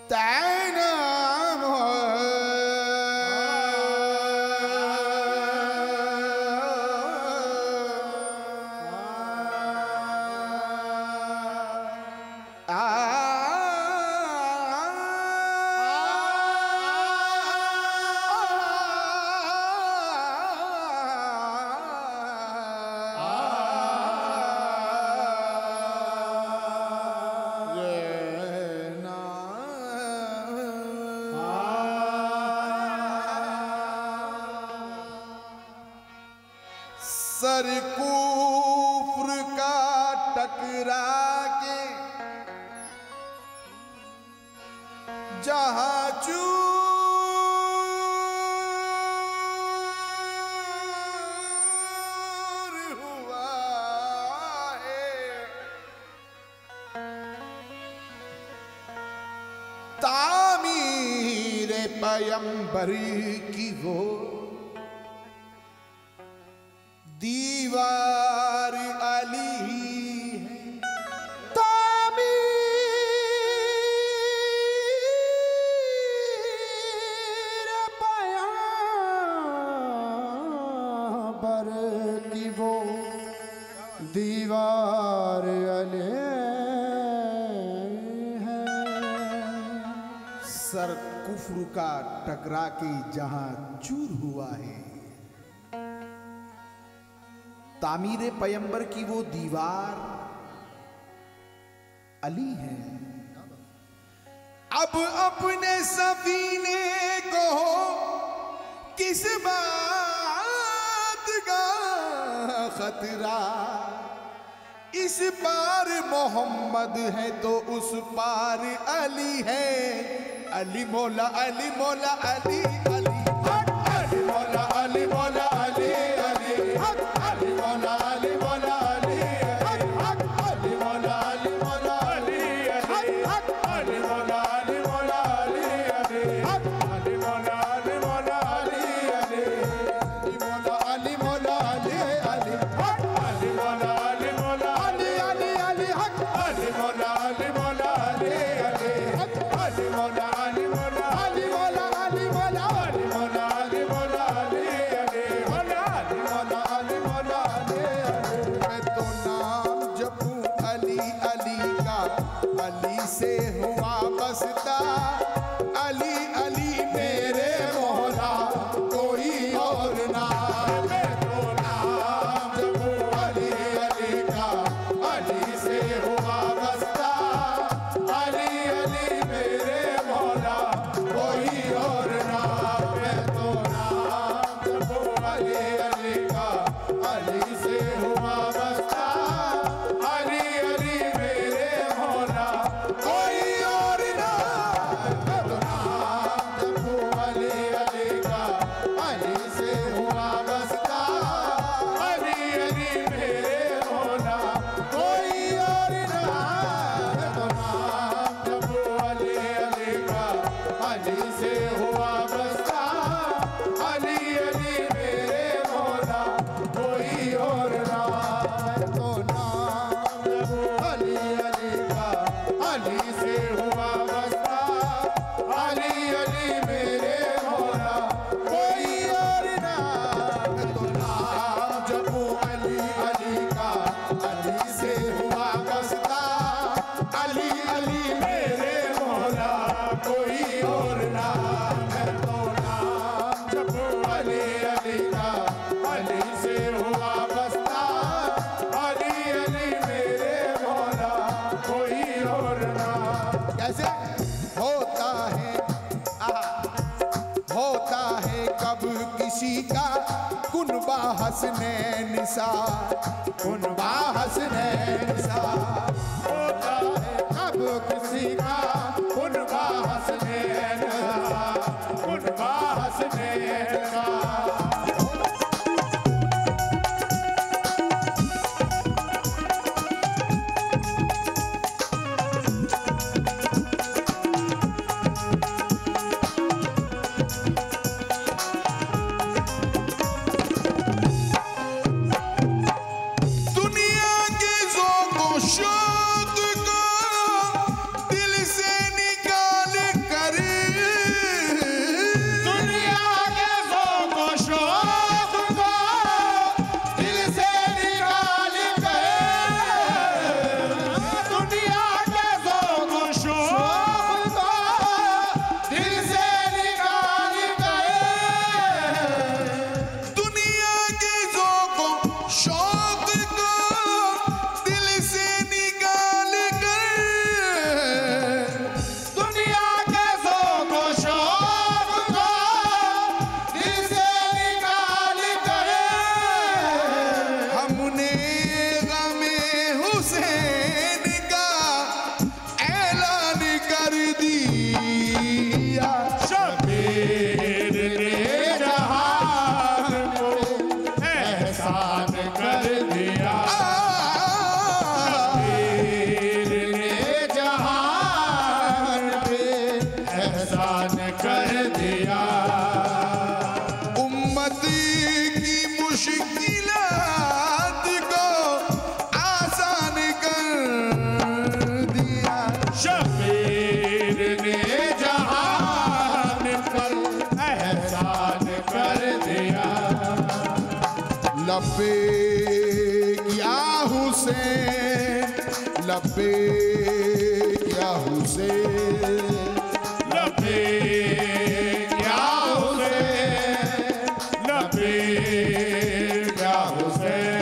तैनाम sir कुफ्र का टकरा के जहां चूर हुआ है, तामीर पैगंबर की वो दीवार अली है। तामीर पैगंबर की वो दीवार अली है। सर कुफ्र का टकरा के जहां चूर हुआ है, तामीरे पैगंबर की वो दीवार अली है। अब अपने सफीने को किस बात का खतरा, इस पार मोहम्मद है तो उस पार अली है। अली मौला अली मौला अली अली अली मौला अली मौला अली अली अली मौला अली मौला अली अली मौला अली मौला अली अली मौला अली मौला अली अली मौला अली मौला अली अली मौला अली मौला अली अली मौला अली मौला अली अली अली मौला अली मौला अली अली मौला अली मौला अली मौला अली मौला अली मौला अली मौला अली अली मौला अली मौला अली मौला अली अली। मैं तो नाम जपूं अली अली का, अली से हुआ बसता। अली अली मेरे मौला कोई और ना। मैं तो नाम जपूं अली अली का, अली से हुआ बसता। अली अली मेरे मौला कोई और ना। मैं तो नाम जपूं अली अली का, अली से हुआ बसता। अली अली मेरे मौला कोई और ना। मैं तो नाम जपूं अली अली का, अली से हुआ बसता। अली अली मेरे मौला कोई और ना। मैं तो नाम जपूं अली अली का, अली से हुआ बसता। अली अली मेरे मौला कोई और ना। मैं तो नाम जपूं अली अली का, अली से हुआ बसता। अली अली मेरे मौला कोई और ना। मैं तो नाम जपूं अली अली का, अली से हुआ बसता। अली अली मेरे मौला कोई और ना। मैं तो नाम जपूं अली अली का, अली से हुआ बसता। अली अली मेरे मौला कोई और ना। कैसे होता है होता है कब किसी का कुनबा हसने निसा, कुनबा हसने निसा। होता है कब किसी का कुनबा हसने निसा, कुनबा हसने निसा। दुनिया के ज़ौक़-ओ-शौक़ लब्बैक या हुसैन, लब्बैक या हुसैन, लब्बैक या हुसैन।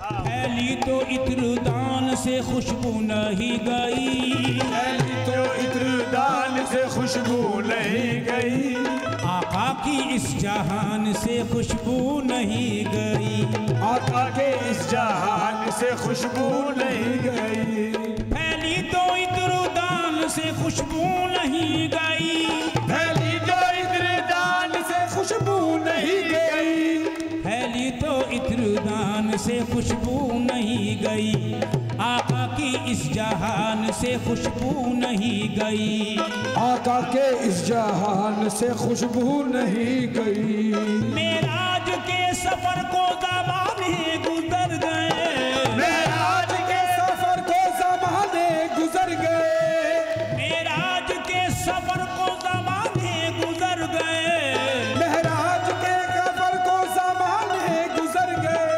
पहली तो इत्रदान से खुशबू नहीं गई, पहली तो इत्रदान से खुशबू नहीं गई, आका की इस जहान से खुशबू नहीं गई, आका के इस जहान से खुशबू नहीं गई। पहली तो इत्रदान से खुशबू नहीं गई, पहली तो इत्रदान से खुशबू नहीं गई, पहली तो इत्रदान से खुशबू नहीं गई, आका की इस जहान से खुशबू नहीं गई, आका के इस जहान से खुशबू नहीं गई। मेराज के सफर को ज़माने गुजर गए, मेराज के सफर को ज़माने गुजर गए, मेराज के सफर को ज़माने गुजर गए, मेराज के सफर को ज़माने गुजर गए।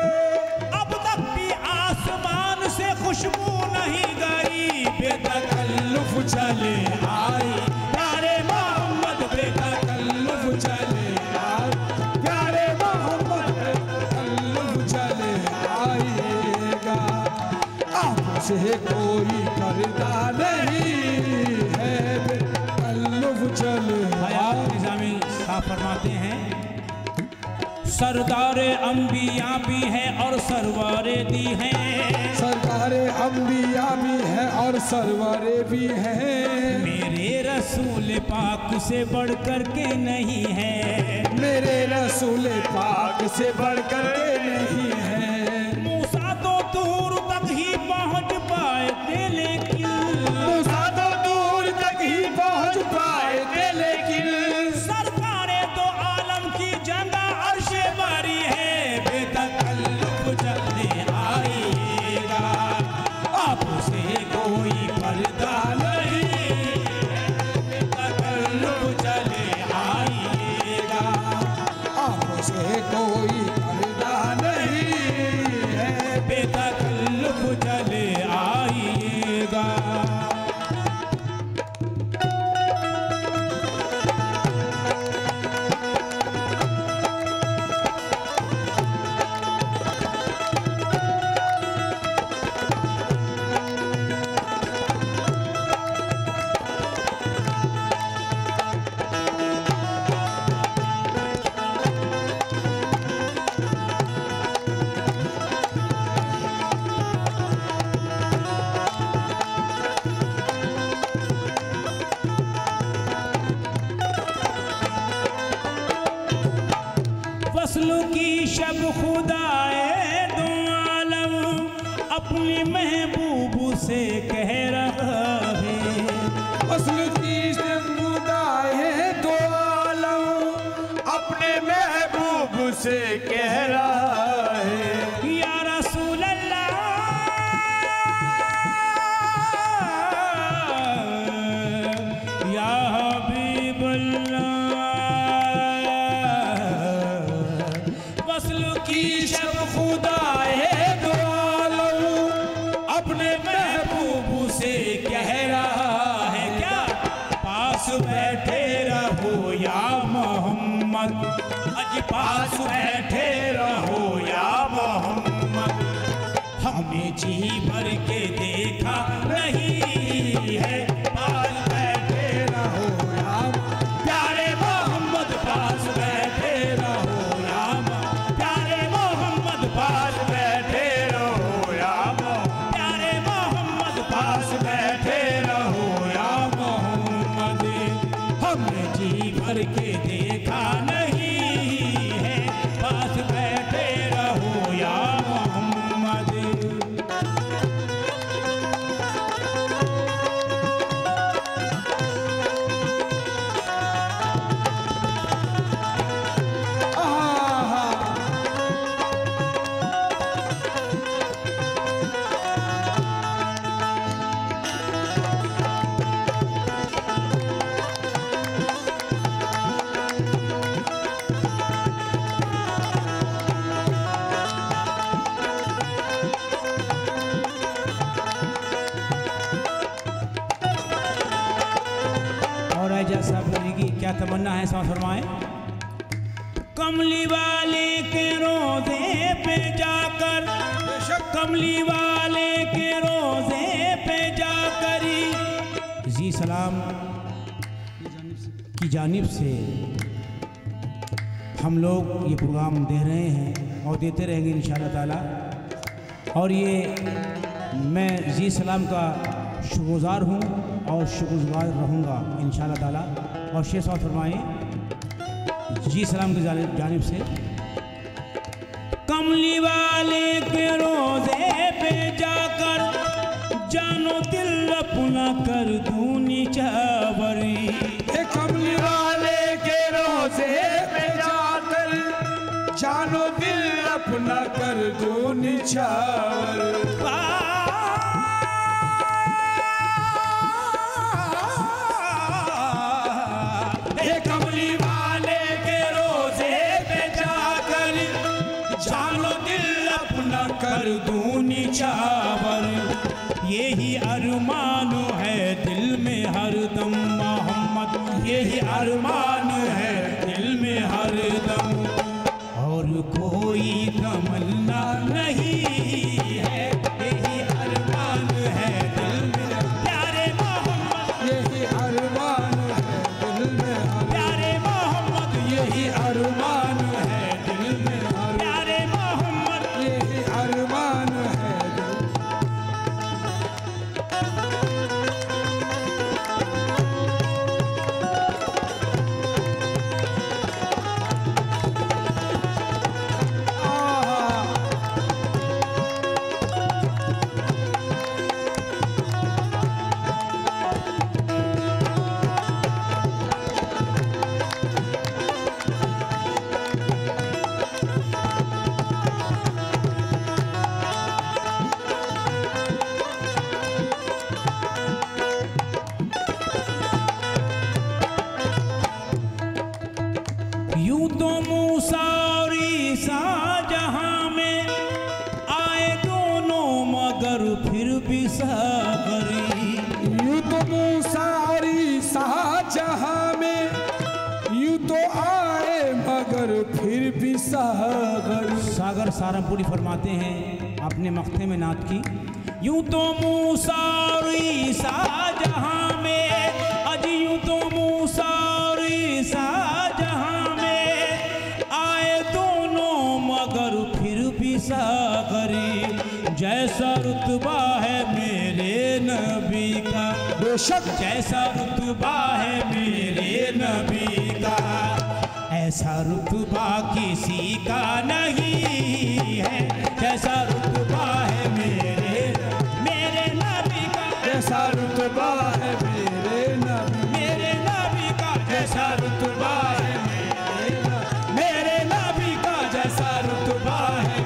अब तक भी आसमान से खुशबू नहीं गई, बेतकल्लुफ चले आई प्यारे मोहम्मद, बेतकल्लुफ चले आई प्यारे मोहम्मद, बेतकल्लुफ चले आएगा। आपसे कोई पर्दा नहीं है, बेतकल्लुफ चले हयात निज़ामी साहब फरमाते हैं, सरदारे अंबिया भी है और सरवारे दी हैं, सरकारे अंबिया भी है और सरवरे भी है, मेरे रसूल पाक से बढ़कर के नहीं है, मेरे रसूल पाक से बढ़कर के नहीं है। मूसा तो दूर तक ही पहुंच पाए थे, लेकिन मूसा तो दूर तक ही पहुंच पाए थे, लेकिन सरकारे तो आलम की जंगा अर्शे बारी है, बेतकल्लुफ चलने आएगा, आपसे कोई पर्दा नहीं, बेतकल्लुफ चले आएगा, आपसे कोई पर्दा नहीं है, बेतकल्लुफ चले आएगा। वस्ल की शब खुदाए दो आलम अपने महबूब से कह रहा है। वस्ल की शब खुदाए दो आलम अपने महबूब से कह रहा है। या रसूल अल्लाह या हबीब अल्लाह वस्ल की शब खुदाए दो आलम अपने महबूब से कह रहा है। क्या पास बैठे रहो या मोहम्मद, अज पास बैठे रहो या मोहम्मद, हमने जी भर के देखा नहीं है। पास बैठे रहो या प्यारे मोहम्मद, पास बैठे रहो या प्यारे मोहम्मद, पास बैठे रहो या प्यारे मोहम्मद, पास बैठे रहो या मोहम्मद, हमने जी भर के देखा नहीं है। पास बैठे रहो या मोहम्मद। और जैसा बोलेगी क्या तमन्ना है, समझ फरमाए। कमली वाले के रोजे पे जाकर, कमली वाले के रोजे पे जाकर जी सलाम की जानिब से हम लोग ये प्रोग्राम दे रहे हैं और देते रहेंगे इंशाअल्लाह ताला। और ये मैं जी सलाम का शुक्रगुज़ार हूँ और शुक्रगुज़ार रहूँगा इंशाअल्लाह ताला। और शेख साहब फरमाएँ जी सलाम की जानिब से, कमली वाले के रोज़े पे जाकर जानो दिल अपना कर दूँ निछावरी। कमली वाले के रोज़े पे जाकर जानो दिल अपना कर दो निछावर। कमली वाले के रोजे पे जाकर जानो दिल अपना कर दूं निछावर। यही अरमान है दिल में हरदम मोहम्मद, यही अरमान है दिल में हरदम। और कोई तमन्ना नहीं है, यही अरमान है दिल में प्यारे मोहम्मद, यही अरमान है दिल में, प्यारे मोहम्मद, यही अरमान है दिल में, प्यारे मोहम्मद, यही अरमान है दिल। यूं तो मूसा और ईसा जहां में आए दोनों मगर फिर भी सागरी। यूं तो मूसा और ईसा जहां में यूं तो आए मगर फिर भी सागर। सागर सारंगपुरी फरमाते हैं अपने मख्ते में नात की, यूं तो मूसा और ईसा जहां में, अज यूं तो मूसा और ईसा जहां में आए दोनों मगर फिर भी सागरी। जैसा रुतबा है मेरे नबी का, बेशक जैसा रुतबा है मेरे नबी का, ऐसा रुतबा किसी का नहीं है जैसा रुतबा है मेरे नबी का। जैसा रुतबा है मेरे नबी का, जैसा रुतबा है मेरे नबी का, जैसा रुतबा है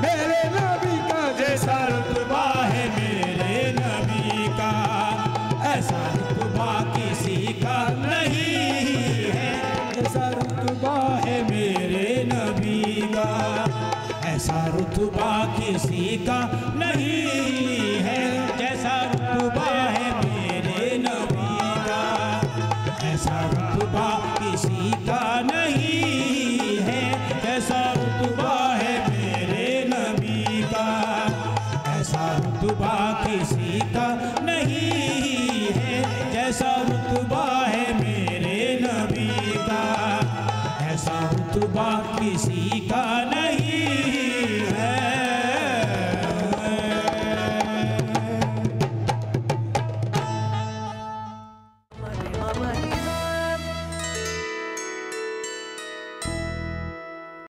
मेरे नबी का, जैसा रुतबा है मेरे नबी का। ऐसा रुतबा किसी का नहीं है ऐसा रुतबा है मेरे नबी का। ऐसा रुतबा किसी का नहीं है जैसा रुतबा है मेरे नबी का। ऐसा रुतबा किसी का नहीं है जैसा रुतबा है मेरे नबी का। ऐसा रुतबा किसी का नहीं है जैसा रुतबा है मेरे नबी का। ऐसा रुतबा किसी का नहीं